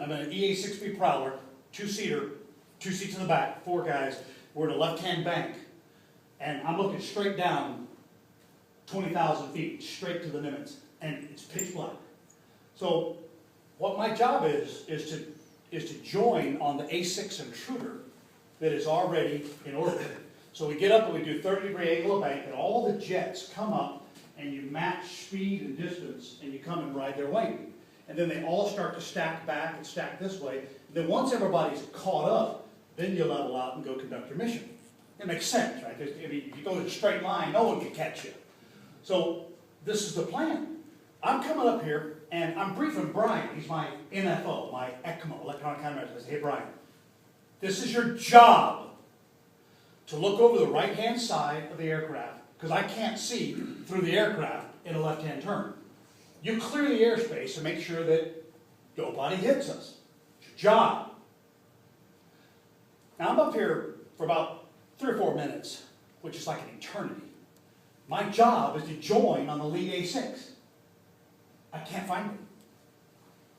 I'm in an EA-6B Prowler, two-seater, 2 seats in the back, 4 guys. We're in a left-hand bank, and I'm looking straight down 20,000 feet, straight to the Nimitz, and it's pitch black. So what my job is to join on the A6 intruder that is already in orbit. So we get up and we do 30-degree angle of bank, and all the jets come up, and you match speed and distance, and you come and ride their wing. And then they all start to stack back and stack this way. And then once everybody's caught up, then you level out and go conduct your mission. It makes sense, right? If you go in a straight line, no one can catch you. So this is the plan. I'm coming up here, and I'm briefing Brian. He's my NFO, my ECMO, electronic countermeasure. I say, hey, Brian, this is your job to look over the right-hand side of the aircraft, because I can't see through the aircraft in a left-hand turn. You clear the airspace and make sure that nobody hits us. It's your job. Now, I'm up here for about 3 or 4 minutes, which is like an eternity. My job is to join on the lead A6. I can't find him.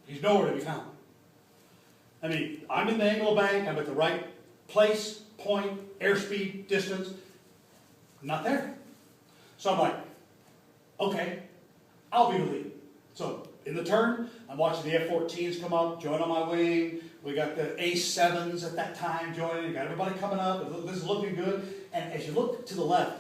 He's nowhere to be found. I mean, I'm in the angle of bank, I'm at the right place, point, airspeed, distance. I'm not there. So I'm like, okay, I'll be the lead. So in the turn, I'm watching the F-14s come up, join on my wing. We got the A7s at that time joining. Got everybody coming up. This is looking good. And as you look to the left,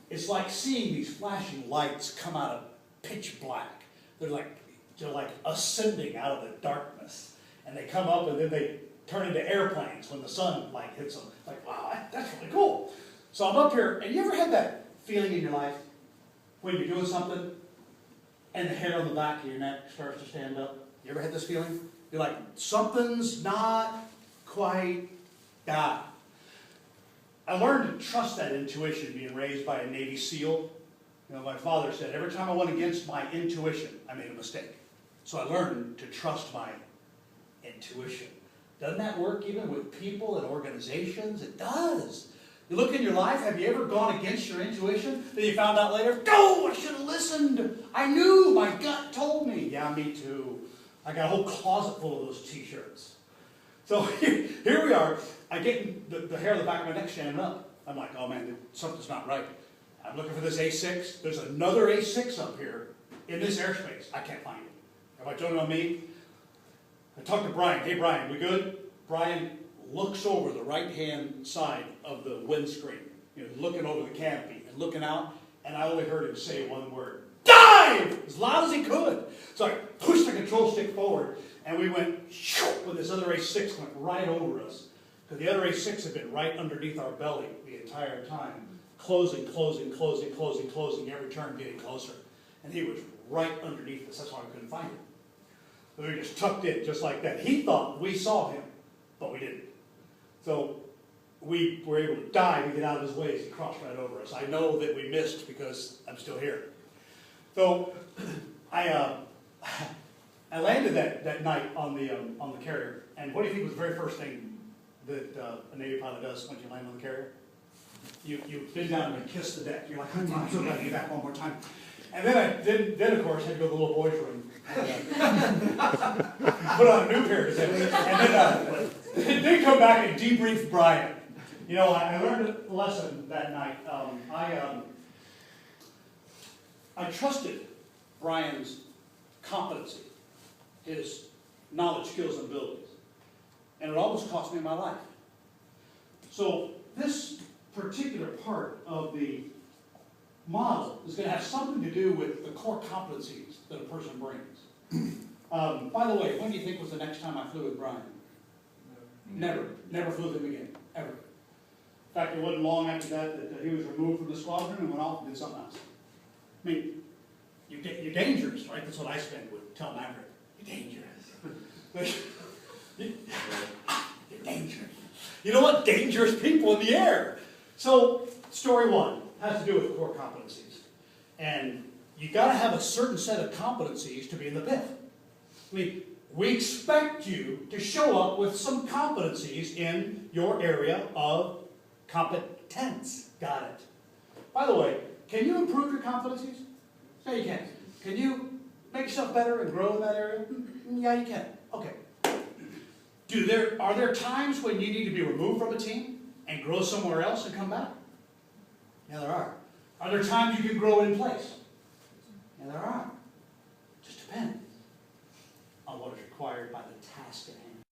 it's like seeing these flashing lights come out of pitch black. They're like ascending out of the darkness. And they come up and then they turn into airplanes when the sunlight hits them. Like, wow, that's really cool. So I'm up here, and you ever had that feeling in your life when you're doing something and the hair on the back of your neck starts to stand up? You ever had this feeling? You're like, something's not quite got. I learned to trust that intuition being raised by a Navy SEAL. You know, my father said, every time I went against my intuition, I made a mistake. So I learned to trust my intuition. Doesn't that work even with people and organizations? It does. You look in your life, have you ever gone against your intuition? Then you found out later, no, I should have listened. I knew, my gut told me. Yeah, me too. I got a whole closet full of those t-shirts. So here we are. I get the hair on the back of my neck standing up. I'm like, oh man, something's not right. I'm looking for this A6. There's another A6 up here in this airspace. I can't find it. Have I told you on me? I talked to Brian. Hey, Brian, we good? Brian looks over the right-hand side of the windscreen, you know, looking over the canopy and looking out, and I only heard him say one word, dive, as loud as he could. So I pushed the control stick forward, and we went, when this other A6 went right over us, because the other A6 had been right underneath our belly the entire time, closing, closing, closing, closing, closing, every turn getting closer. And he was right underneath us. That's why we couldn't find him. So we just tucked in, just like that. He thought we saw him, but we didn't. So we were able to dive and get out of his way as he crossed right over us. I know that we missed because I'm still here. So I landed that night on the carrier. And what do you think was the very first thing that a Navy pilot does when you land on the carrier? You bend down and kiss the deck. You're like, I'm so glad to be back one more time. And then of course, I had to go to the little boys' room and put on a new pair of zips. And then come back and debrief Brian. You know, I learned a lesson that night. I trusted Brian's competency, his knowledge, skills, and abilities. And it almost cost me my life. So this particular part of the model is going to have something to do with the core competencies that a person brings. By the way, when do you think was the next time I flew with Brian? Never. Never flew with him again, ever. In fact, it wasn't long after that he was removed from the squadron and went off and did something else. I mean, you're dangerous, right? That's what I spend with Tell Maverick. You're dangerous. You're dangerous. You know what? Dangerous people in the air. So, story one has to do with core competencies. And you got to have a certain set of competencies to be in the pit. I mean, we expect you to show up with some competencies in your area of competence. Got it. By the way, can you improve your competencies? Yeah, you can. Can you make yourself better and grow in that area? Yeah, you can. Okay. Are there times when you need to be removed from a team and grow somewhere else and come back? Yeah, there are. Are there times you can grow in place? Yeah, there are. Just depends on what is required by the task at hand.